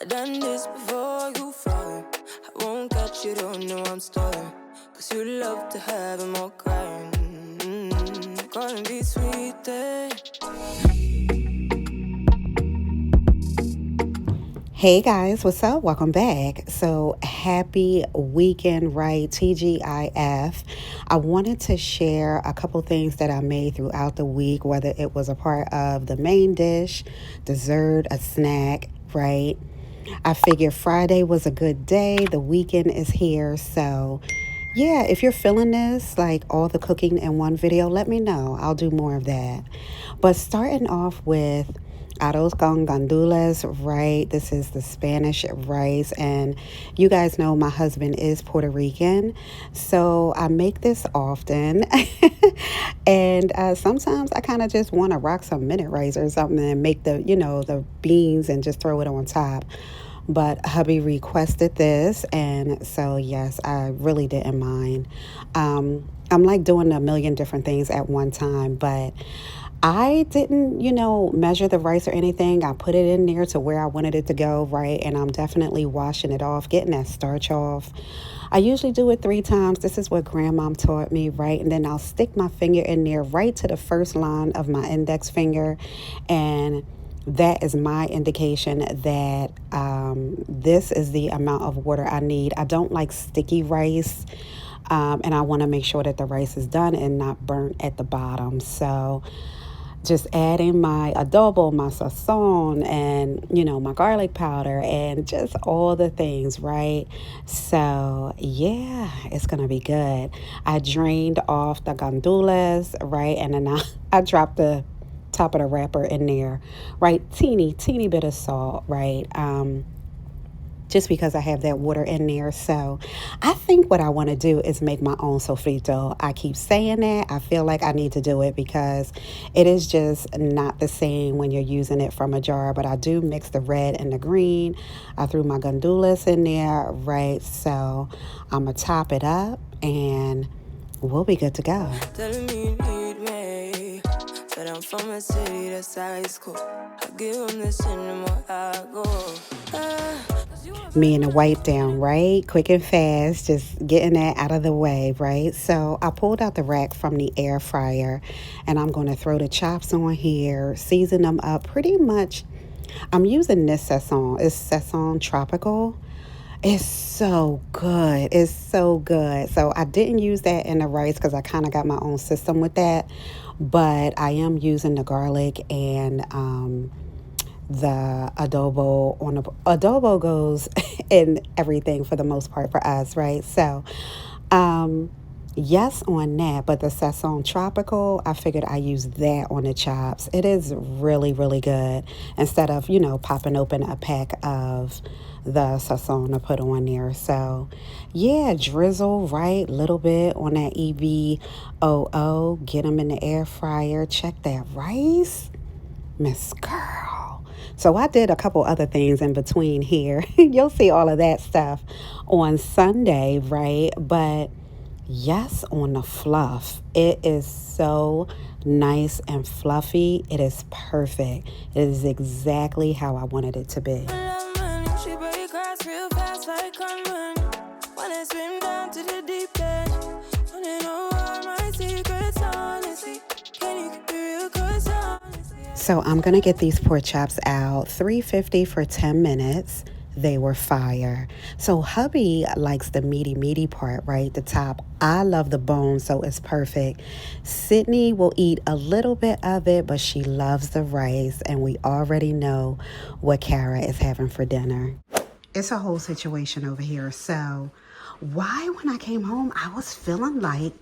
done this before you fall. I won't catch you, don't know I'm stalling. Cause you love to have them all crying. Gonna be sweet there. Hey guys, what's up? Welcome back. So happy weekend, right? TGIF. I wanted to share a couple things that I made throughout the week, whether it was a part of the main dish, dessert, a snack, right? I figured Friday was a good day. The weekend is here. So yeah, if you're feeling this, like all the cooking in one video, let me know. I'll do more of that. But starting off with arroz con gandules, right? This is the Spanish rice. And you guys know my husband is Puerto Rican. So I make this often. And sometimes I kind of just want to rock some minute rice or something and make the beans and just throw it on top. But hubby requested this, and so yes, I really didn't mind. I'm like doing a million different things at one time, but I didn't, measure the rice or anything. I put it in there to where I wanted it to go, right? And I'm definitely washing it off, getting that starch off. I usually do it 3 times. This is what grandmom taught me, right? And then I'll stick my finger in there right to the first line of my index finger, and that is my indication that this is the amount of water I need. I don't like sticky rice, and I want to make sure that the rice is done and not burnt at the bottom. So just adding my adobo, my sazon, and my garlic powder, and just all the things, right? So yeah, it's gonna be good. I drained off the gandules, right, and then I dropped the top of the wrapper in there, right? Teeny bit of salt, right? Just because I have that water in there. So I think what I want to do is make my own sofrito. I keep saying that. I feel like I need to do it because it is just not the same when you're using it from a jar. But I do mix the red and the green. I threw my gandules in there, right? So I'm going to top it up and we'll be good to go. Telling me you need me, but I'm from a city that's high school. I give them this anymore, I go. Me and the wipe down, right? Quick and fast, just getting that out of the way, right? So I pulled out the rack from the air fryer and I'm going to throw the chops on here, season them up pretty much. I'm using this Sazon. It's Sazon Tropical. It's so good. It's so good. So I didn't use that in the rice because I kind of got my own system with that. But I am using the garlic and the adobo. Adobo goes in everything for the most part for us, right? So yes on that, but the Sazon Tropical, I figured I use that on the chops. It is really, really good instead of, popping open a pack of the Sazon to put on there. So yeah, drizzle, right? Little bit on that EVOO. Get them in the air fryer. Check that rice. Miss Girl. So I did a couple other things in between here. You'll see all of that stuff on Sunday, right? But yes, on the fluff. It is so nice and fluffy. It is perfect. It is exactly how I wanted it to be. She break grass real fast like gunman. When I swim down to the deep end, wanna know all my secrets, honestly. Can you keep it real close, honestly? So I'm going to get these pork chops out, 350 for 10 minutes. They were fire. So hubby likes the meaty part, right? The top. I love the bone, so it's perfect. Sydney will eat a little bit of it, but she loves the rice, and we already know what Kara is having for dinner. It's a whole situation over here. So why, when I came home, I was feeling like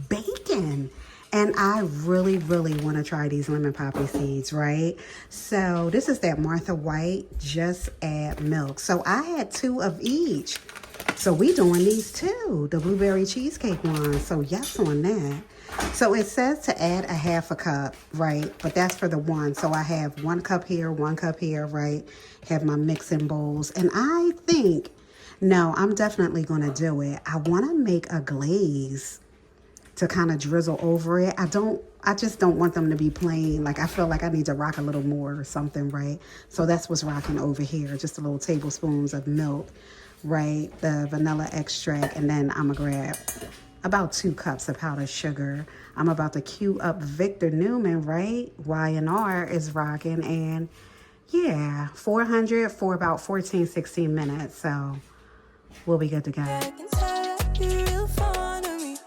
bacon. And I really, really want to try these lemon poppy seeds, right? So this is that Martha White, just add milk. So I had 2 of each. So we doing these too, the blueberry cheesecake ones. So yes on that. So it says to add a half a cup, right? But that's for the one. So I have 1 cup here, 1 cup here, right? Have my mixing bowls. And I think, no, I'm definitely going to do it. I want to make a glaze to kind of drizzle over it. I just don't want them to be plain. Like, I feel like I need to rock a little more or something, right? So that's what's rocking over here. Just a little tablespoons of milk, right? The vanilla extract. And then I'm going to grab about 2 cups of powdered sugar. I'm about to cue up Victor Newman, right? Y&R is rocking. And yeah, 400 for about 14, 16 minutes. So we'll be good to go. I can tell you're real fond of me.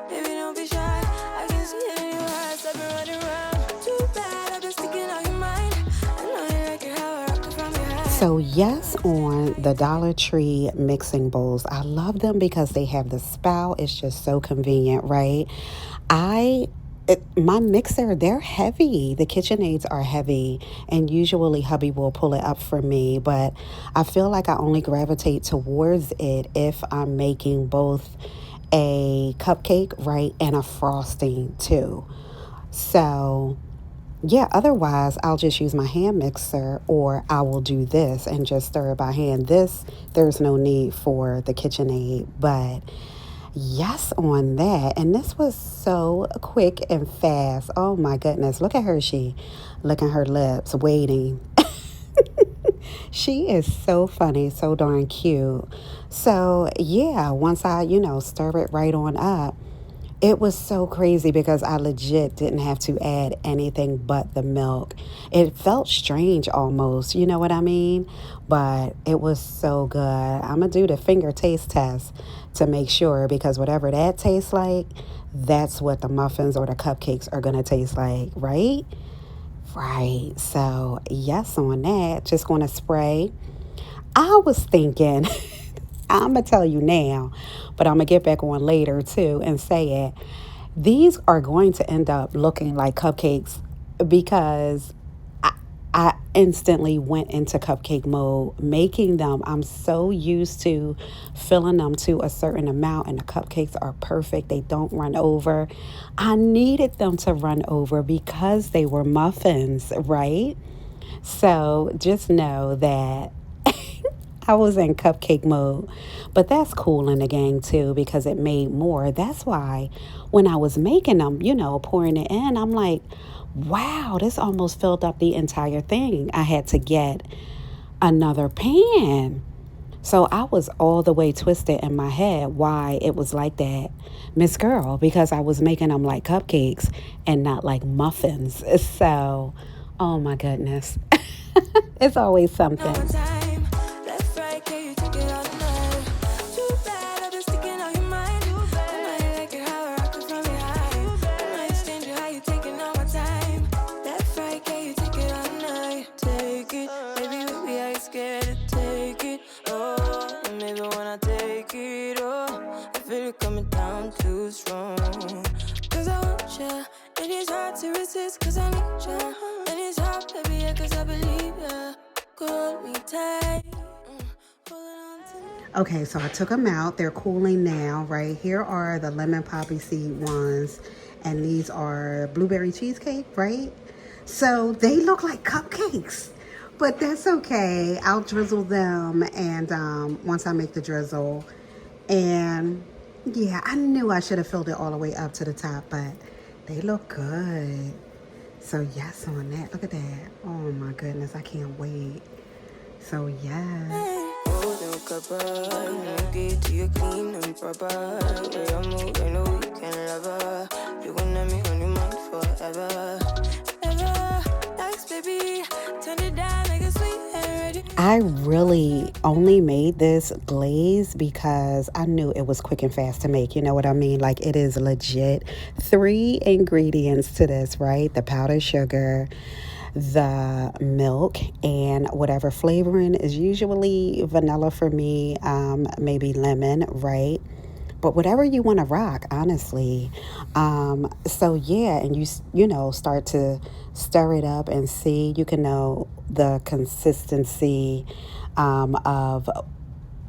Baby, don't be shy. I can see it in your eyes. I've been running around. Too bad I've been sticking on your mind. I know you like it how I rock it from behind. So yes, on the Dollar Tree mixing bowls, I love them because they have the spout. It's just so convenient, right? My mixer, they're heavy. The KitchenAids are heavy, and usually hubby will pull it up for me, but I feel like I only gravitate towards it if I'm making both a cupcake, right, and a frosting too. So yeah, otherwise I'll just use my hand mixer, or I will do this and just stir it by hand. There's no need for the KitchenAid, but yes on that. And this was so quick and fast. Oh my goodness. Look at her. She licking her lips, waiting. She is so funny, so darn cute. So yeah, once I, stir it right on up, it was so crazy because I legit didn't have to add anything but the milk. It felt strange almost, you know what I mean? But it was so good. I'm going to do the finger taste test to make sure, because whatever that tastes like, that's what the muffins or the cupcakes are going to taste like, right? Right. So yes on that. Just going to spray. I was thinking... I'm going to tell you now, but I'm going to get back on later too and say it. These are going to end up looking like cupcakes because I instantly went into cupcake mode making them. I'm so used to filling them to a certain amount, and the cupcakes are perfect. They don't run over. I needed them to run over because they were muffins, right? So just know that I was in cupcake mode, but that's cool in the gang too because it made more. That's why when I was making them, pouring it in, I'm like, wow, this almost filled up the entire thing. I had to get another pan. So I was all the way twisted in my head why it was like that, Miss Girl, because I was making them like cupcakes and not like muffins. So, oh my goodness, it's always something. Coming down too strong. Cause I want ya, and it's hard to resist. Cause I need ya, and it's hard to be here. Cause I believe ya. Hold me tight. Okay, so I took them out. They're cooling now, right? Here are the lemon poppy seed ones, and these are blueberry cheesecake, right? So they look like cupcakes, but that's okay. I'll drizzle them, and once I make the drizzle, and yeah, I knew I should have filled it all the way up to the top, but they look good. So yes on that. Look at that. Oh my goodness, I can't wait. So yes. I really only made this glaze because I knew it was quick and fast to make. You know what I mean? Like, it is legit 3 ingredients to this, right? The powdered sugar, the milk, and whatever flavoring is usually vanilla for me, maybe lemon, right? But whatever you want to rock, honestly. So yeah, and you start to stir it up and see, you can know the consistency of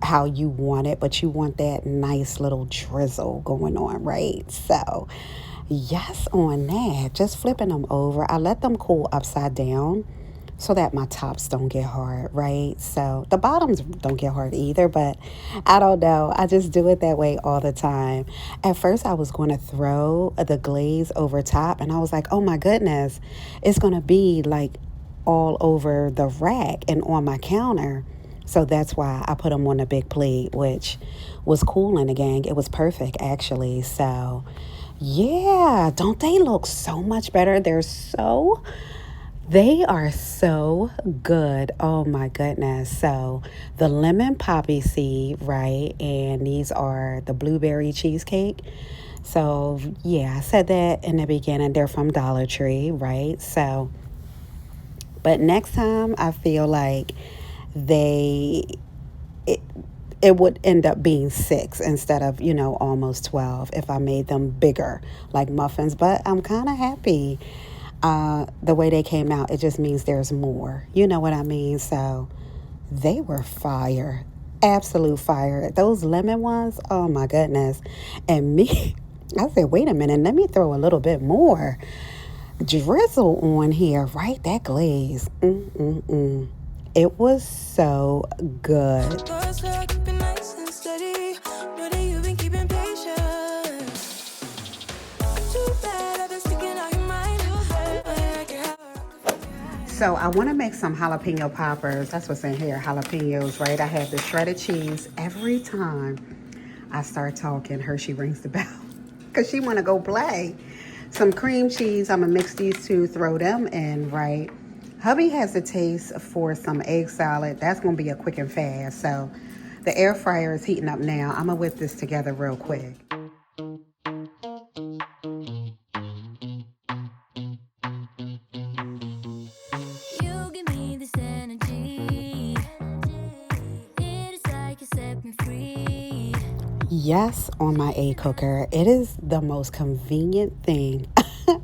how you want it, but you want that nice little drizzle going on, right? So yes on that. Just flipping them over. I let them cool upside down so that my tops don't get hard, right? So the bottoms don't get hard either, but I don't know. I just do it that way all the time. At first, I was going to throw the glaze over top, and I was like, oh my goodness, it's going to be like all over the rack and on my counter. So that's why I put them on a big plate, which was cool in the gang. It was perfect, actually. So, yeah, don't they look so much better? They are so good. Oh my goodness. So the lemon poppy seed, right? And these are the blueberry cheesecake. So yeah, I said that in the beginning. They're from Dollar Tree, right? So, but next time I feel like they it, it would end up being 6 instead of, almost 12 if I made them bigger like muffins. But I'm kind of happy the way they came out. It just means there's more. You know what I mean? So they were fire. Absolute fire. Those lemon ones, oh my goodness. And me, I said, wait a minute, let me throw a little bit more drizzle on here, right? That glaze. It was so good. So I want to make some jalapeno poppers. That's what's in here, jalapenos, right? I have the shredded cheese. Every time I start talking, Hershey rings the bell because she want to go play. Some cream cheese. I'm going to mix these two, throw them in, right? Hubby has a taste for some egg salad. That's going to be a quick and fast. So the air fryer is heating up now. I'm going to whip this together real quick. Yes, on my egg cooker. It is the most convenient thing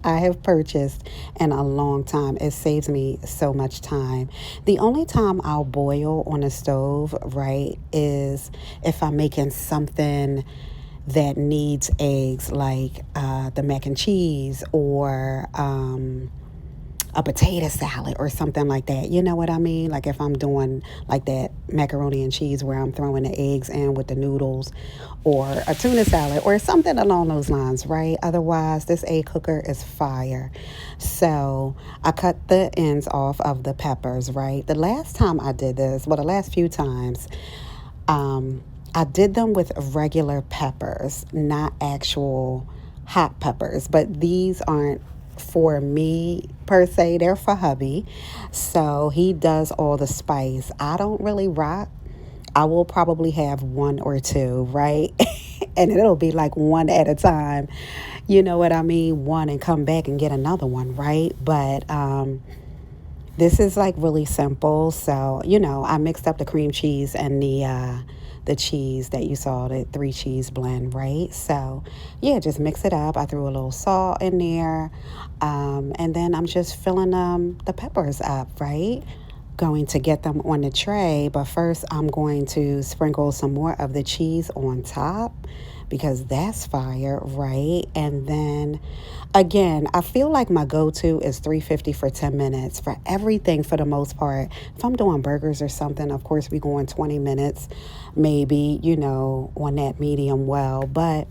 I have purchased in a long time. It saves me so much time. The only time I'll boil on a stove, right, is if I'm making something that needs eggs, like the mac and cheese or a potato salad or something like that. You know what I mean? Like if I'm doing like that macaroni and cheese where I'm throwing the eggs in with the noodles, or a tuna salad or something along those lines, right? Otherwise, this egg cooker is fire. So I cut the ends off of the peppers, right? The last time I did this, well, the last few times, I did them with regular peppers, not actual hot peppers. But these aren't for me per se, they're for hubby. So he does all the spice. I don't really rock. I will probably have one or two, right? And it'll be like one at a time. You know what I mean? One and come back and get another one, right? But this is like really simple. So, I mixed up the cream cheese and the cheese that you saw, the 3 cheese blend, right? So, yeah, just mix it up. I threw a little salt in there. And then I'm just filling the peppers up, right? Going to get them on the tray. But first, I'm going to sprinkle some more of the cheese on top because that's fire, right? And then again, I feel like my go-to is $3.50 for 10 minutes for everything for the most part. If I'm doing burgers or something, of course, we go in 20 minutes, maybe, on that medium well. But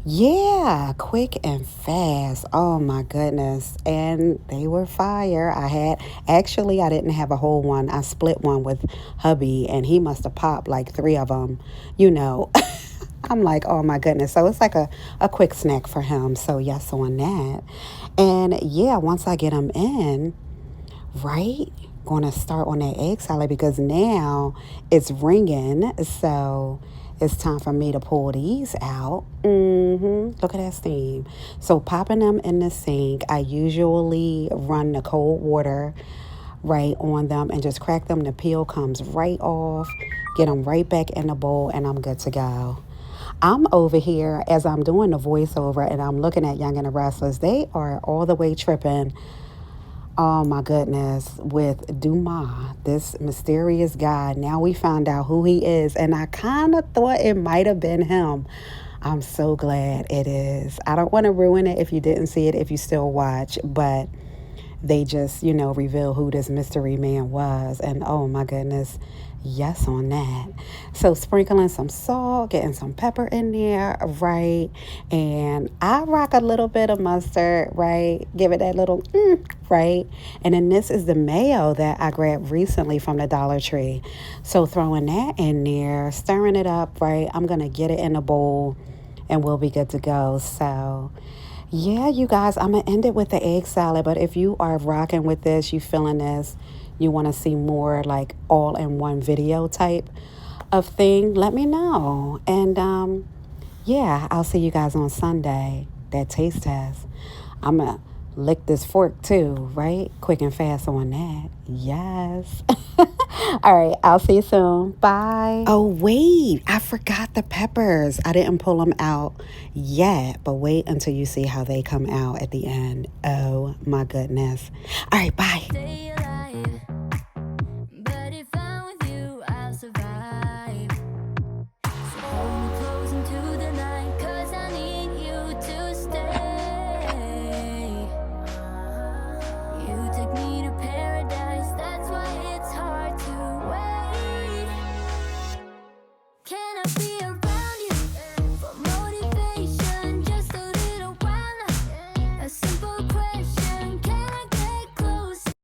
yeah, quick and fast. Oh my goodness. And they were fire. I didn't have a whole one. I split one with hubby and he must have popped like 3 of them, I'm like, oh my goodness. So it's like a quick snack for him. So yes, on that. And yeah, once I get them in, right, going to start on that egg salad because now it's ringing. So it's time for me to pull these out. Look at that steam. So popping them in the sink, I usually run the cold water right on them and just crack them. The peel comes right off. Get them right back in the bowl and I'm good to go. I'm over here as I'm doing the voiceover and I'm looking at Young and the Restless. They are all the way tripping. Oh my goodness, with Dumas, this mysterious guy. Now we found out who he is, and I kind of thought it might have been him. I'm so glad it is. I don't want to ruin it if you didn't see it, if you still watch, but they just, reveal who this mystery man was. And oh my goodness, yes on that. So sprinkling some salt, getting some pepper in there, right? And I rock a little bit of mustard, right? Give it that little, right? And then this is the mayo that I grabbed recently from the Dollar Tree. So throwing that in there, stirring it up, right? I'm going to get it in a bowl and we'll be good to go. So yeah, you guys, I'm going to end it with the egg salad. But if you are rocking with this, you feeling this, you want to see more like all-in-one video type of thing, let me know. And yeah, I'll see you guys on Sunday, that taste test. I'm going to lick this fork too, right? Quick and fast on that. Yes. All right, I'll see you soon. Bye. Oh, wait, I forgot the peppers. I didn't pull them out yet, but wait until you see how they come out at the end. Oh, my goodness. All right, bye.